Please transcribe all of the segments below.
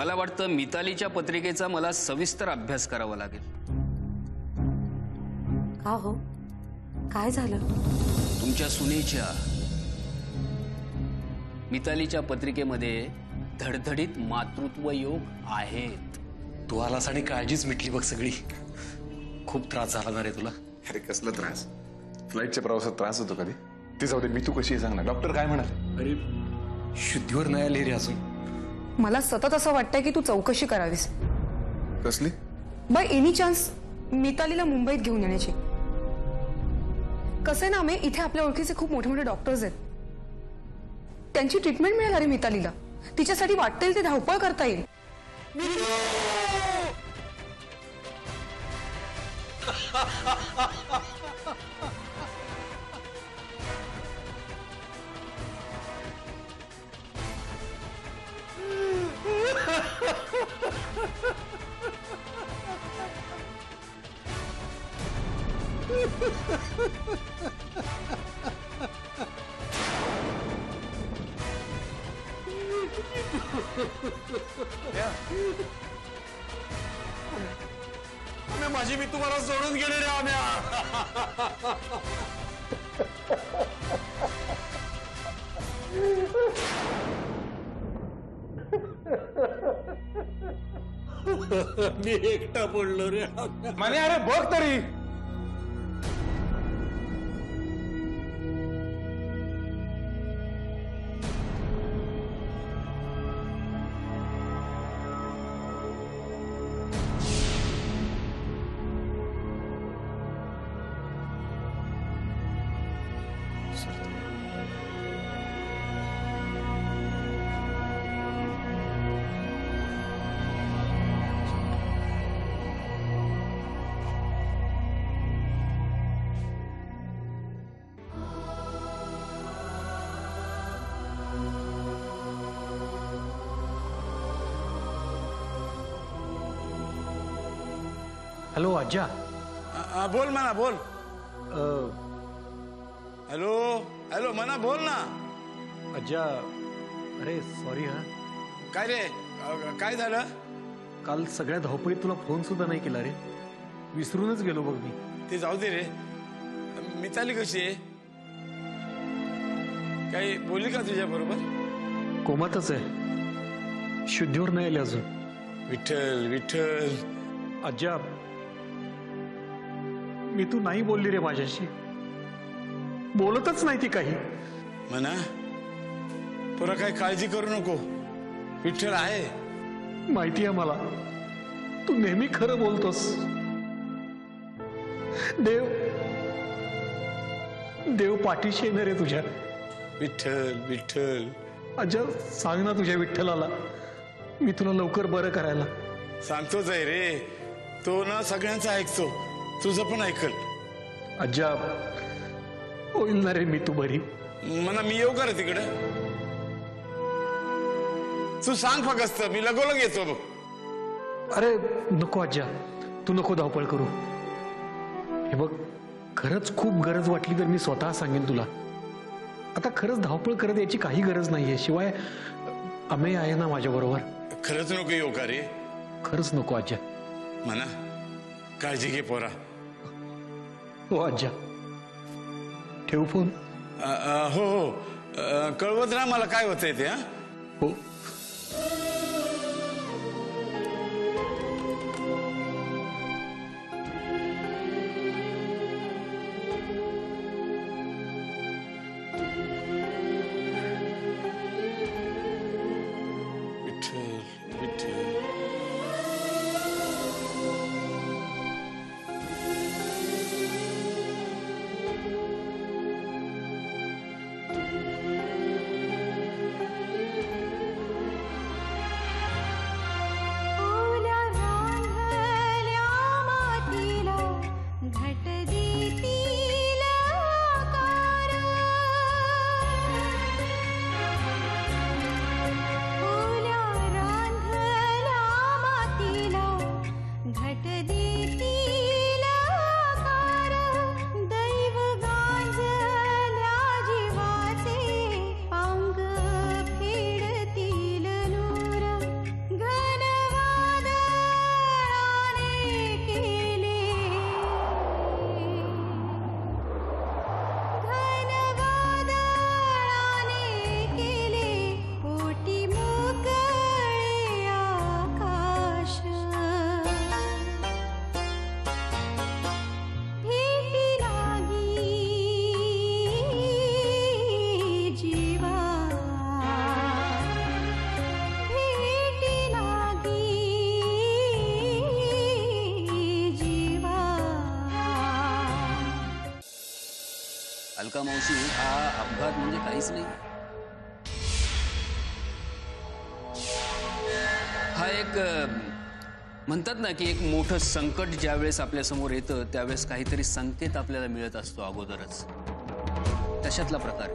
मला वाटतं मितालीच्या पत्रिकेचा मला सविस्तर अभ्यास करावा लागेल। का हो, काय झालं? तुमच्या सुनेच्या मितालीच्या पत्रिकेमध्ये धडधडीत मातृत्व योग आहेत। तू आलास आणि काळजीच मिटली बघ सगळी। खूप त्रास झाला ना रे तुला? अरे कसला त्रास? फ्लाईटच्या प्रवासात त्रास होतो कधी? ते जाऊ दे, मी तू कशी आहे सांग ना। डॉक्टर काय म्हणाले? अरे शुद्धीवर नाही आली रे अजून। मला सतत असं वाटतंय की तू चौकशी करावीस। कसली? बाय एनी चान्स मितालीला मुंबईत घेऊन येण्याची। कसं आहे ना, इथे आपल्या ओळखीचे खूप मोठे मोठे डॉक्टर्स आहेत, त्यांची ट्रीटमेंट मिळेल अरे मितालीला। तिच्यासाठी वाटेल ते धावपळ करता येईल। माझी मी तुम्हाला सोडून गेले रे आम्या। मी एकटा पडलो रे माने। अरे बघ तरी। हॅलो आज्या। बोल मना बोल। हॅलो हॅलो मना बोल ना। आज्या अरे सॉरी हा। काय रे, काय झालं? काल सगळ्या धावपळीत तुला फोन सुद्धा नाही केला रे, विसरूनच गेलो बघ मी। ते जाऊ दे रे। मिताली कशी आहे? काही बोलली का तुझ्या बरोबर? कोमातच आहे, शुद्धीवर नाही आली अजून। विठ्ठल विठ्ठल। आज्या मी तू नाही बोलली रे माझ्याशी, बोलतच नाही ती काही। मना तुला काही काळजी करू नको, विठ्ठल आहे। माहिती आहे मला, तू नेहमी खरं बोलतोस। देव देव पाठीशी येणार आहे तुझ्या। विठ्ठल विठ्ठल। आज्या सांग ना तुझ्या विठ्ठलाला मी तुला लवकर बरं करायला। सांगतोच आहे रे, तो ना सगळ्यांचं ऐकतो, तुझं पण ऐकल। आज्या होईल ना रे मी तू बरी। मना मी येऊ का रे तिकडे? तू सांग फक्त, मी लगोलग येतो बघ। अरे नको आज्या, तू नको धावपळ करू। हे बघ खरंच खूप गरज वाटली तर मी स्वतः सांगेन तुला। आता खरंच धावपळ करत याची काही गरज नाहीये, शिवाय अमेय आहे ना माझ्या बरोबर। खरंच नको येऊ का रे? खरंच नको आज्या। मना काळजी घे पोरा। हो आज्या, ठेव फोन। हो हो, कळवत राहा मला काय होतंय ते। हो। विठ्ठल विठ्ठल। अलका मावशी, हा अपघात म्हणजे काहीच नाही. हा एक म्हणतात ना की एक मोठं संकट ज्यावेळेस आपल्या समोर येतं त्यावेळेस काहीतरी संकेत आपल्याला मिळत असतो अगोदरच, तशातला प्रकार.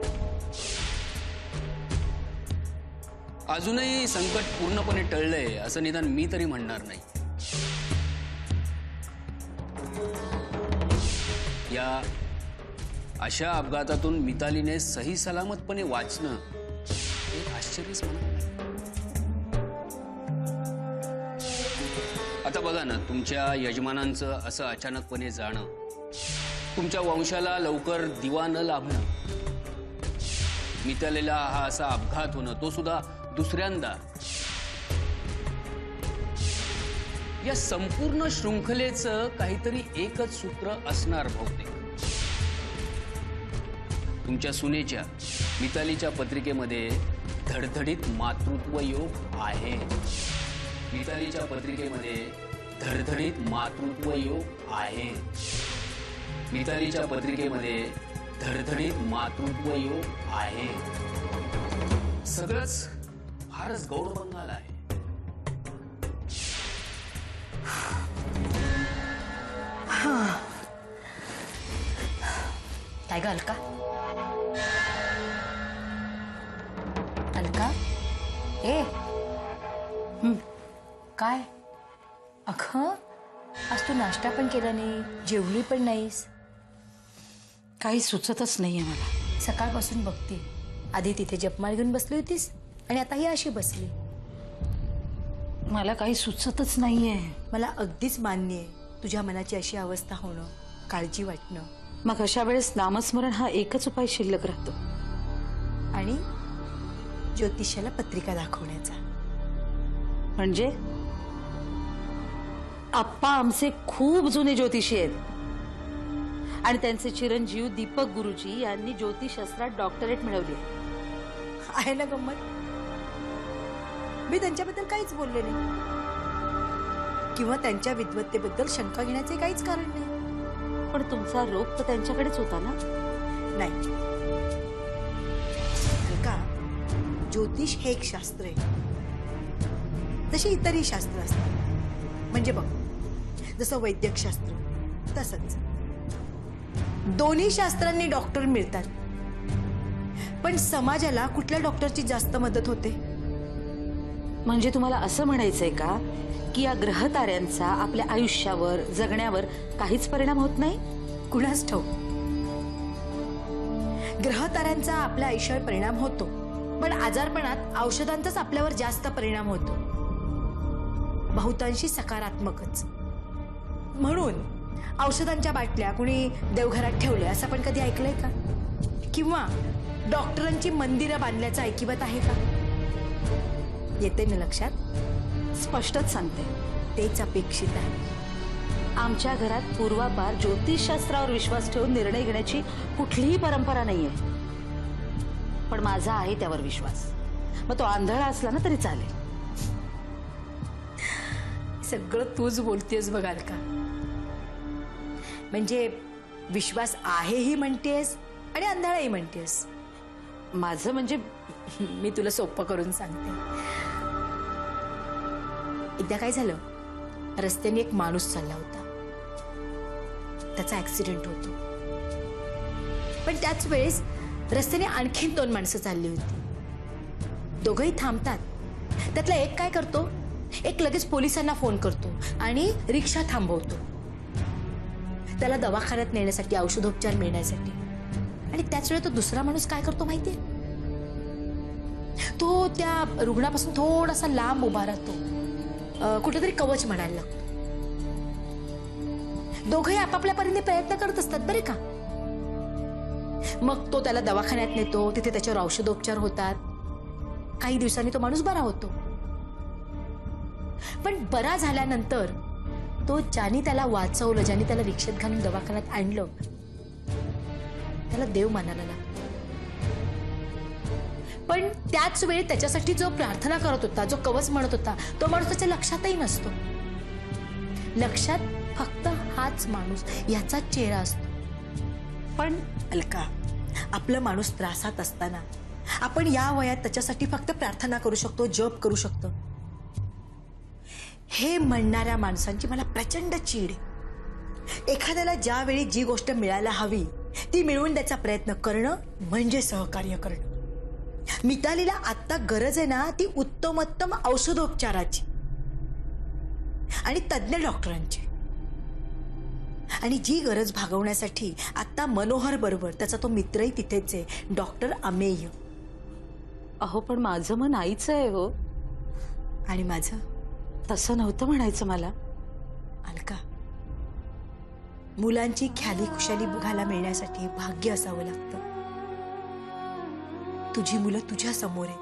अजूनही संकट पूर्णपणे टळलंय असं निदान मी तरी म्हणणार नाही. या अशा अपघातातून मितालीने सही सलामतपणे वाचणं एक आश्चर्यच म्हणा. आता बघा ना, तुमच्या यजमानांचं असं अचानकपणे जाणं, तुमच्या वंशाला लवकर दिवा न लाभणं, मितालीला हा असा अपघात होणं, तो सुद्धा दुसऱ्यांदा. या संपूर्ण शृंखलेचं काहीतरी एकच सूत्र असणार बहुतेक. तुमच्या सुनेच्या मितालीच्या पत्रिकेमध्ये धडधडीत मातृत्व योग आहे. मितालीच्या पत्रिकेमध्ये धडधडीत मातृत्व योग आहे. मितालीच्या पत्रिकेमध्ये धडधडीत मातृत्व योग आहे. सगळंच फारच गौड बंगाल आहे. काय ग अलका? अलका, ए काय? अगं, आज तू नाश्ता पण केला नाही, जेवली पण नाहीस. काही सुचतच नाहीये मला. सकाळपासून बघते, आधी तिथे जपमाळ घेऊन बसली होतीस आणि आता ही अशी बसली. मला काही सुचतच नाहीये. मला अगदीच मान्य आहे तुझ्या मनाची अशी अवस्था होणं, काळजी वाटणं. मग अशा वेळेस नामस्मरण हा एकच उपाय शिल्लक राहतो. आणि ज्योतिषाला पत्रिका दाखवण्याचा. म्हणजे आप्पा आमचे खूप जुने ज्योतिषी आहेत आणि त्यांचे चिरंजीव दीपक गुरुजी यांनी ज्योतिषशास्त्रात डॉक्टरेट मिळवली आहे ना गंमत. मी त्यांच्याबद्दल काहीच बोलले नाही किंवा त्यांच्या विद्वत्तेबद्दल शंका घेण्याचे काहीच कारण नाही. पण तुमचा रोग तर त्यांच्याकडेच होता ना? नाही का, ज्योतिष हे एक शास्त्र आहे, जशी इतरही शास्त्र असतात. म्हणजे बघ, जसं वैद्यक शास्त्र तसंच दोन्ही शास्त्रांनी डॉक्टर मिळतात. पण समाजाला कुठल्या डॉक्टरची जास्त मदत होते? म्हणजे तुम्हाला असं म्हणायचंय का की या ग्रहताऱ्यांचा आपल्या आयुष्यावर, जगण्यावर काहीच परिणाम होत नाही? कुणास ठाऊक. ग्रहताऱ्यांचा आपल्या आयुष्यावर परिणाम होतो, पण आजारपणात औषधांचाच आपल्यावर जास्त परिणाम होतो, बहुतांशी सकारात्मकच. म्हणून औषधांच्या बाटल्या कुणी देवघरात ठेवल्या असं पण कधी ऐकलंय का? किंवा डॉक्टरांची मंदिरं बांधल्याचं ऐकिवत आहे का? येते ना लक्षात? स्पष्टच सांगते, तेच अपेक्षित आहे. आमच्या घरात पूर्वापार ज्योतिषशास्त्रावर विश्वास ठेवून निर्णय घेण्याची कुठलीही परंपरा नाहीये. पण माझा आहे त्यावर विश्वास. मग तो आंधळा असला ना तरी चालेल. सगळं तूच बोलतेस बघाल का. म्हणजे विश्वास आहेही म्हणतेस आणि अंधाळाही म्हणतेस. माझं म्हणजे मी तुला सोपं करून सांगते. एकदा काय झालं, रस्त्याने एक माणूस चालला होता, त्याचा ऍक्सिडेंट होतो. पण त्याच वेळेस रस्त्याने आणखीन 2 माणसं चालली होती. दोघंही थांबतात. त्यातला एक काय करतो, एक लगेच पोलिसांना फोन करतो आणि रिक्षा थांबवतो, त्याला दवाखान्यात नेण्यासाठी, औषधोपचार मिळण्यासाठी. आणि त्याच वेळी तो दुसरा माणूस काय करतो माहितीये, तो त्या रुग्णापासून थोडासा लांब उभा राहतो, कुठेतरी कवच म्हणायला लागतो. दोघंही आपापल्या परीने प्रयत्न करत असतात बरे का. मग तो त्याला दवाखान्यात नेतो, तिथे त्याच्यावर औषधोपचार होतात. काही दिवसांनी तो माणूस बरा होतो. पण बरा झाल्यानंतर तो ज्याने त्याला वाचवलं, ज्याने त्याला रिक्षेत घालून दवाखान्यात आणलं, त्याला देव मानायला लागतो. पण त्याच वेळी त्याच्यासाठी जो प्रार्थना करत होता, जो कवच म्हणत होता, तो माणूस त्याच्या लक्षातही नसतो. लक्षात फक्त हाच माणूस, याचा चेहरा असतो. पण अलका, आपला माणूस त्रासात असताना आपण या वयात त्याच्यासाठी फक्त प्रार्थना करू शकतो, जप करू शकतो. हे म्हणणाऱ्या माणसांची मला प्रचंड चीड आहे. एखाद्याला ज्यावेळी जी गोष्ट मिळायला हवी ती मिळवून द्यायचा प्रयत्न करणं म्हणजे सहकार्य करणं. मितालीला आत्ता गरज आहे ना ती उत्तमोत्तम औषधोपचाराची आणि तज्ज्ञ डॉक्टरांची. आणि जी गरज भागवण्यासाठी आत्ता मनोहर बरोबर त्याचा तो मित्रही तिथेच आहे, डॉक्टर अमेय. अहो पण माझं मन आईचं आहे हो. आणि माझं तसं नव्हतं म्हणायचं मला. अलका, मुलांची ख्याली खुशाली बघायला मिळण्यासाठी भाग्य असावं लागतं. तुझी मुलं तुझ्या समोर आहे.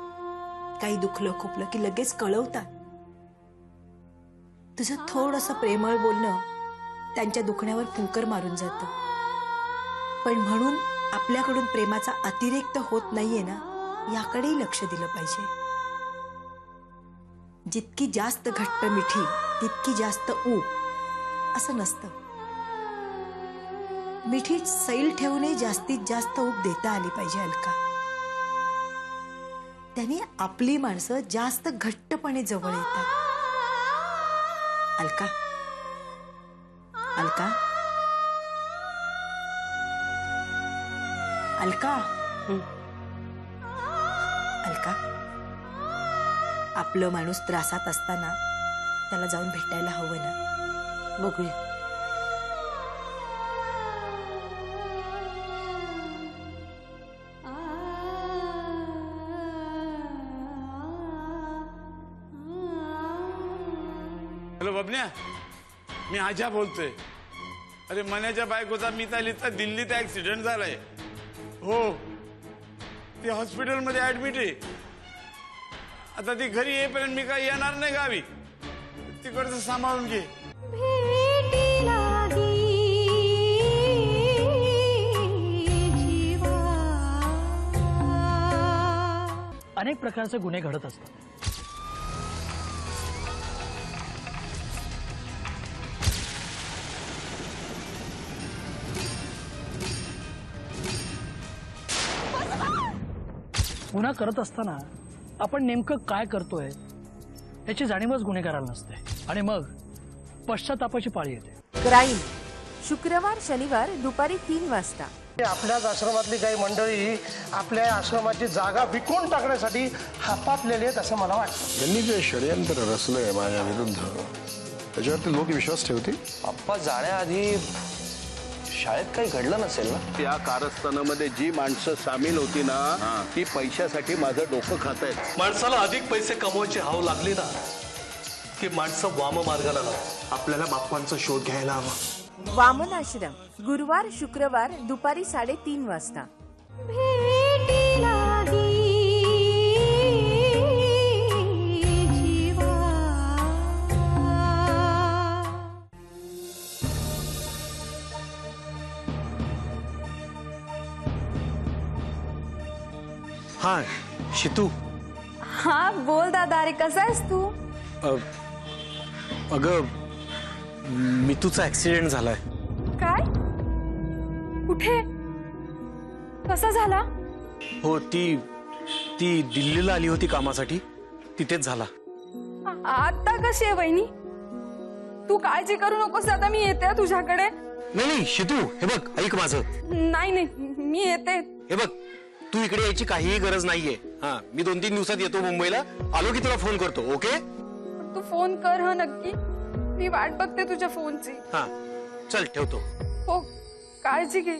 काही दुखलं खुपलं की लगेच कळवतात. तुझं थोडंसं प्रेमळ बोलणं त्यांच्या दुखण्यावर फुंकर मारून जातं. पण म्हणून आपल्याकडून प्रेमाचा अतिरेक तर होत नाहीये ना, याकडेही लक्ष दिलं पाहिजे. जितकी जास्त घट्ट मिठी तितकी जास्त ऊब असं नसतं. मिठीत सैल ठेवूनही जास्तीत जास्त ऊब देता आली पाहिजे अलका. त्याने आपली माणसं जास्त घट्टपणे जवळ येतात. अलका, अलका, अलका, अलका, आपलं माणूस त्रासात असताना त्याला जाऊन भेटायला हवं ना. बघूया. हॅलो बबन्या, मी आजा बोलतोय. अरे मन्याच्या बायकोचा मितालीचा दिल्लीत ऍक्सिडेंट झालाय. हो, ती हॉस्पिटलमध्ये ऍडमिट आहे. आता ती घरी येईपर्यंत मी काही येणार नाही गावी. तिकडचं सांभाळून घे. अनेक प्रकारचे गुन्हे घडत असतात. गुन्हा करत असताना आपण नेमकं काय करतोय याची जाणीवच गुन्हेगाराला नसते आणि मग पश्चातापाची पाळी येते. क्राईम शुक्रवार शनिवार दुपारी 3 वाजता. आपल्याच आश्रमातली काही मंडळी आपल्या आश्रमाची जागा विकून टाकण्यासाठी हापापलेली आहेत असं मला वाटतं. त्यांनी जे षडयंत्र रचलंय माझ्या विरुद्ध त्याच्यावरती लोक विश्वास ठेवतील. आप्पा जाण्याआधी शाळेत काही घडलं नसेल ना. त्या कारस्थानामध्ये जी माणसं सामील होती ना ती पैशासाठी माझं डोकं खात आहेत. माणसाला अधिक पैसे कमवायची हाव लागली ना की माणसं वाम मार्गाला लागतात. आपल्याला बाप्पांचा शोध घ्यायला हवा. वामन आश्रम गुरुवार शुक्रवार दुपारी 3:30 वाजता. हा शितू. हा बोल दादा. अरे कसा आहेस तू? अगं मितूचा ऍक्सिडेंट झालाय. काय? कुठे? कसा झाला? हो, ती दिल्लीला आली होती कामासाठी, तिथेच झाला. आता कशी आहे वहिनी? तू काळजी करू नकोस. आता मी येते तुझ्याकडे. नाही शितू, हे बघ ऐक माझं. नाही नाही मी येते. हे बघ, तू इकडे यायची काहीही गरज नाहीये. हा, मी 2-3 दिवसात येतो मुंबईला. आलो की तुला फोन करतो. ओके? तू फोन कर हा नक्की. मी वाट बघते तुझ्या फोनची. हा चल ठेवतो. हो, काळजी घे.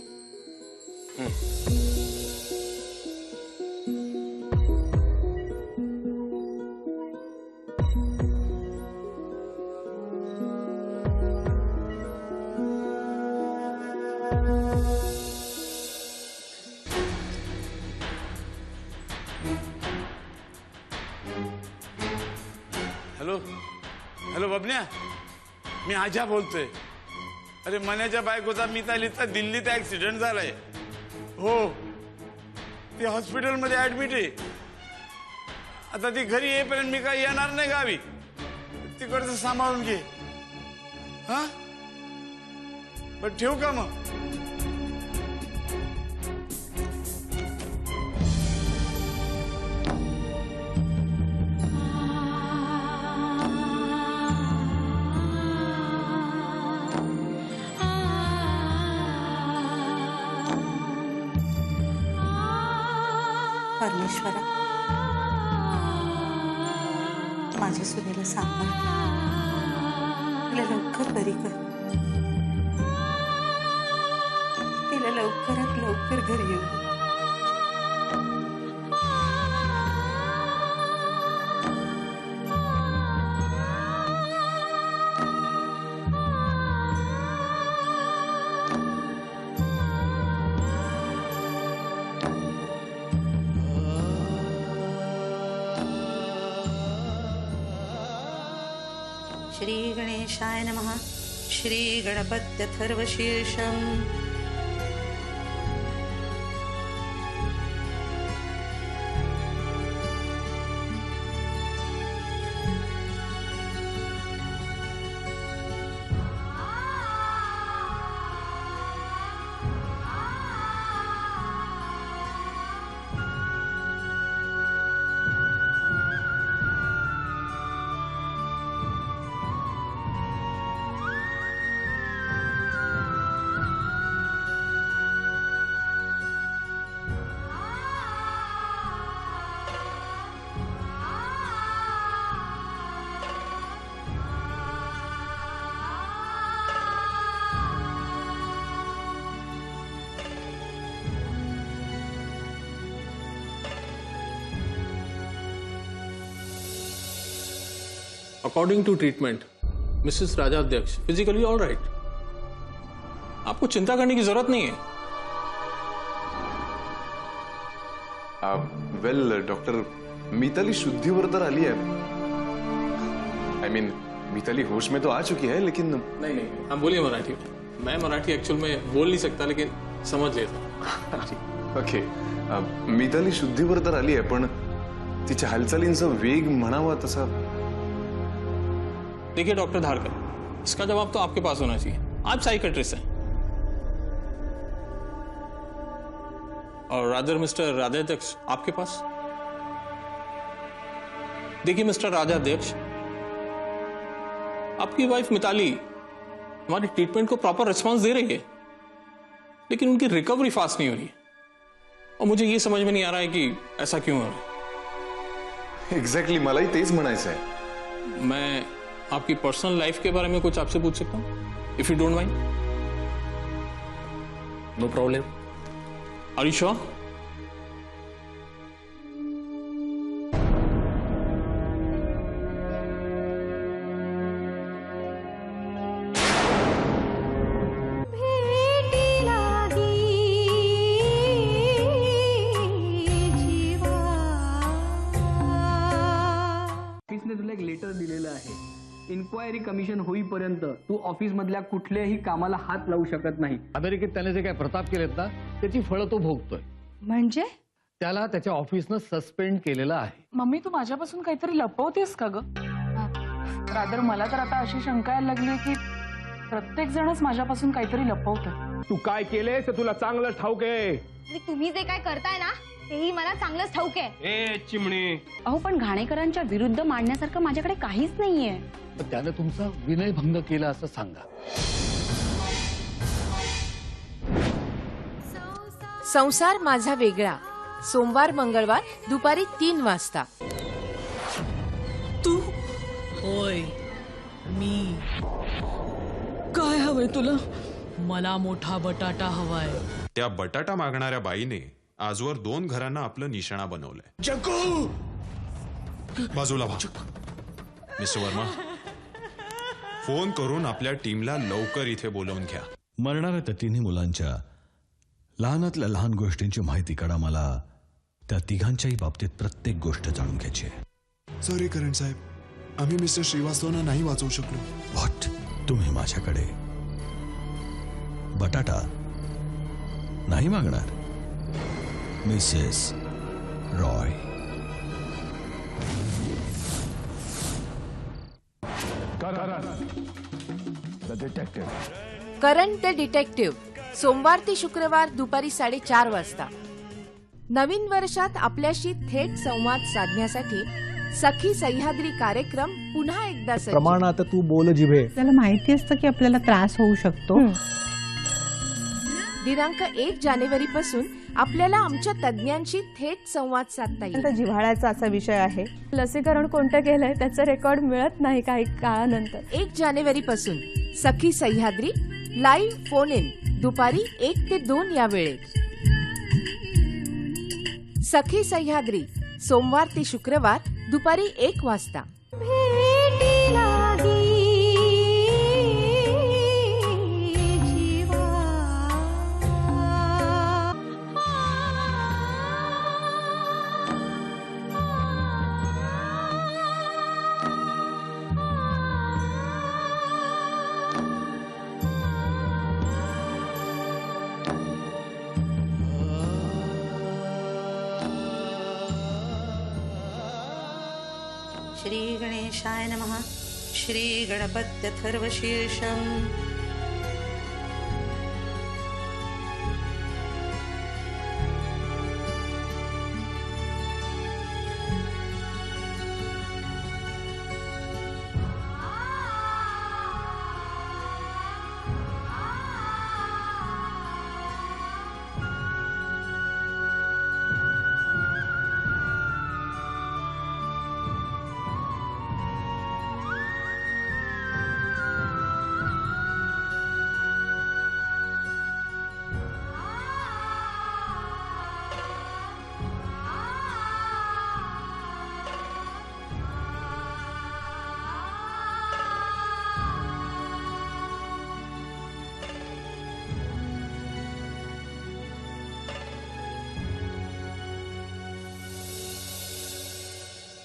हॅलो हॅलो बबन्या, मी आजा बोलतोय. अरे मन्याच्या बायकोचा मितालीचा दिल्लीत ऍक्सिडेंट झालाय. हो, ती हॉस्पिटलमध्ये ऍडमिट आहे. आता ती घरी येईपर्यंत मी काही येणार नाही गावी. तिकडचं सांभाळून घे. हा, बरं ठेवू का मग? परमेश्वरा, माझ्या सुनेला सांभाळ, तिला लवकर बरी कर, तिला लवकरात लवकर घरी येऊ दे. श्री गणेशाय नमः. श्री गणपत्यथर्वशीर्षम्. According to treatment Mrs Rajadhyaksha physically all right. आपको चिंता करने की जरूरत नहीं है. वेल डॉक्टर, मिताली शुद्धिवर तर आली है. आई मीन मिताली होश में तो आ चुकी है, लेकिन नहीं आप बोलिए मराठी में. मैं मराठी एक्चुअल में बोल नहीं सकता, लेकिन समझ लेता. ओके. मिताली शुद्धीवर तर आली आहे, पण तिच्या हालचालींचा वेग म्हणावा तसा. देखिए डॉक्टर धारकर, इसका जवाब तो आपके पास होना चाहिए. आप साइकेट्रिस्ट हैं. और रादर मिस्टर राजाध्यक्ष आपके पास. देखिए मिस्टर राजाध्यक्ष, आपकी वाइफ मिताली हमारे ट्रीटमेंट को प्रॉपर रिस्पांस दे रही है, लेकिन उनकी रिकवरी फास्ट नहीं हो रही है. और मुझे ये समझ में नहीं आ रहा है कि ऐसा क्यों हो रहा है. एग्जैक्टली मलाही तेच म्हणायचं आहे. मैं आपकी पर्सनल लाइफ के बारे में कुछ आपसे पूछ सकता हूँ, if you don't mind. No problem. Are you sure? ऑफिसने तुला एक लेटर दिलेलं आहे. इन्क्वायरी कमिशन होईपर्यंत तू ऑफिस मधल्या कुठल्याही कामाला हात लावू शकत नाही. अमेरिकेत त्याने जे काही प्रताप केलेत ना, त्याची फळं तो भोगतोय. म्हणजे त्याला त्याच्या ऑफिसनं सस्पेंड केलेलं आहे. मम्मी, तू माझ्यापासून काहीतरी लपवतेस का ग? रादर मला तर आता अशी शंका यायला लागली की प्रत्येक जणच माझ्यापासून काहीतरी लपवतं. तू काय केलेस ते तुला चांगलं ठाऊक आहे. आणि तुम्ही जे काय करताय ना, तेही मला चांगलंच ठाऊक आहे. ए चिमणी, अहो पण घाणेकरांच्या विरुद्ध मांडण्यासारखं माझ्याकडे काहीच नाहीये. पण त्याने तुमचा विनयभंग केला असं सांगा. संसार माझा वेगळा, सोमवार मंगळवार दुपारी 3 वाजता. तू? होय मी. काय हवंय तुला? मला मोठा बटाटा हवाय. त्या बटाटा मागणाऱ्या बाईने आजवर 2 घरांना आपलं निशाणा बनवलंय. जग्गू, बाजूला व्हा. मिस्टर वर्मा, फोन करून आपल्या टीमला लवकर इथे बोलवून घ्या. मरणाऱ्या त्या तिन्ही मुलांच्या लहानातल्या लहान गोष्टींची माहिती काढा. मला त्या तिघांच्याही बाबतीत प्रत्येक गोष्ट जाणून घ्यायची आहे. सॉरी करण साहेब, आम्ही मिस्टर श्रीवास्तवना नाही वाचवू शकलो. व्हॉट? तुम्ही माझ्याकडे बटाटा नाही मागणार Mrs Roy? Karan the detective सोमवार ते शुक्रवार दुपारी 4:30 वाजता. नवीन वर्षात आपल्याशी थेट संवाद साधण्यासाठी सखी सह्याद्री कार्यक्रम पुन्हा एकदा सज्ज. प्रमाणात तू बोल जिभे. त्याला माहिती असतं की आपल्याला त्रास होऊ शकतो. दिनांक 1 जानेवारी पासून आपल्याला आमच्या तज्ज्ञांशी थेट संवाद साधता येईल. जिव्हाळ्याचा असा विषय आहे. लसीकरण कोणतं केलंय त्याचं रेकॉर्ड मिळत नाही काही काळानंतर. 1 जानेवारी पासून सखी सह्याद्री लाईव्ह फोन इन दुपारी 1 ते 2 या वेळेत. सखी सह्याद्री सोमवार ते शुक्रवार दुपारी 1 वाजता. श्री गणेशाय नमः. श्री गणपत्यथर्वशीर्षम्.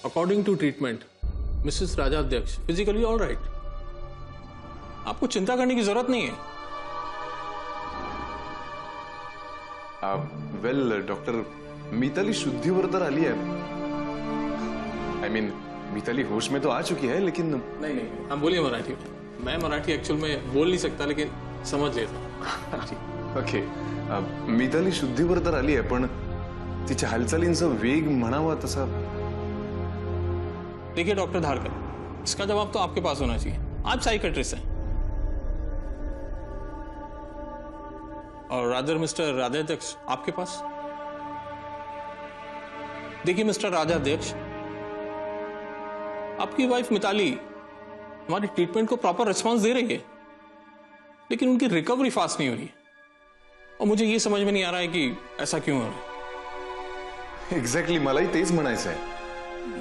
According to treatment Mrs Rajadhyaksha physically all right. आपको चिंता करने की जरूरत नहीं है. वेल डॉक्टर, मिताली शुद्धिवर तर आली है. आई मीन मिताली होश में तो आ चुकी है, लेकिन नहीं हम बोलिए मराठी में. मैं मराठी एक्चुअल में बोल नहीं सकता, लेकिन समझ लेता. ओके. मिताली शुद्धीवर तर आली आहे, पण तिच्या हालचालींचा वेग म्हणावा तसा. देखिए डॉक्टर धारकर, इसका जवाब तो आपके पास होना चाहिए. आप साइकेट्रिस्ट हैं. और रादर मिस्टर राजाध्यक्ष आपके पास. देखिए मिस्टर राजाध्यक्ष, आपकी वाइफ मिताली हमारे ट्रीटमेंट को प्रॉपर रिस्पांस दे रही है, लेकिन उनकी रिकवरी फास्ट नहीं हो रही है. और मुझे ये समझ में नहीं आ रहा है कि ऐसा क्यों हो रहा है. एग्जैक्टली मलाही तेच म्हणायचं आहे.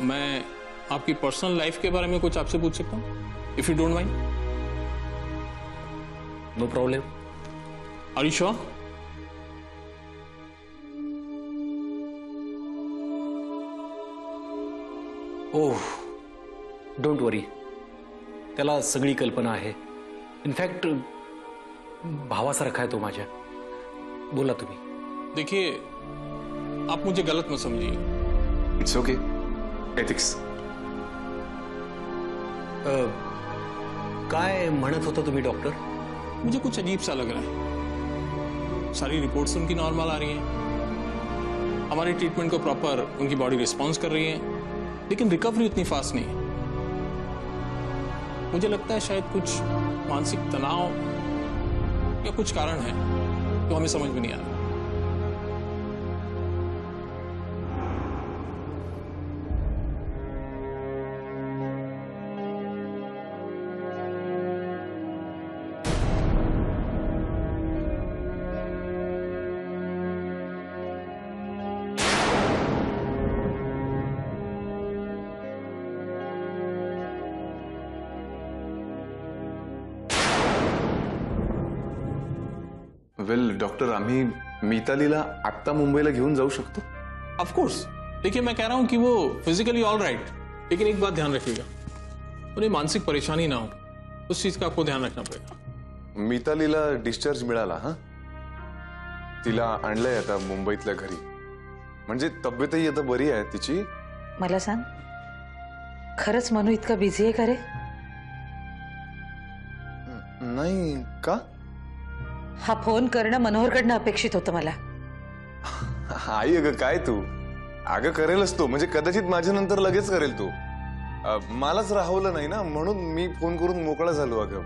मैं आपकी पर्सनल लाइफ के बारे में कुछ आपसे पूछ सकता हूं, if you don't mind. No problem. Are you sure? Oh, don't worry. त्याला सगळी कल्पना आहे. इनफॅक्ट भावासारखा आहे तो माझ्या. बोला तुम्ही. देखिए, आप मुझे गलत मत समझिए. It's okay. एथिक्स. काय म्हणत होता तुम्ही डॉक्टर? मुझे कुछ अजीब सा लग रहा है. सारी रिपोर्ट्स उनकी नॉर्मल आ रही हैं, हमारे ट्रीटमेंट को प्रॉपर उनकी बॉडी रिस्पॉन्स कर रही है, लेकिन रिकवरी उतनी फास्ट नहीं है. मुझे लगता है शायद कुछ मानसिक तनाव या कुछ कारण है जो हमें समझ में नहीं आ रहा. वेल डॉक्टर, आम्ही मितालीला आत्ता मुंबईला घेऊन जाऊ शकतो? Of course. देखिए, मैं कह रहा हूं कि वो फिजिकली ऑल राइट, लेकिन एक बात ध्यान रखिएगा, उन्हें मानसिक परेशानी ना हो. उस चीज का आपको ध्यान रखना पड़ेगा. मितालीला डिस्चार्ज मिळाला. हा, तिला आणलंय आता मुंबईतल्या घरी. म्हणजे तब्येतही आता बरी आहे तिची. मला सांग, खरंच मनू इतका बिझी आहे का रे? नाही का? हा फोन करणं मनोहरकडनं अपेक्षित होतं मला. आई अगं काय तू. अगं करेलच तो, म्हणजे कदाचित माझ्या नंतर लगेच करेल तो. मलाच राहवलं नाही ना, म्हणून मी फोन करून मोकळा झालो. अगं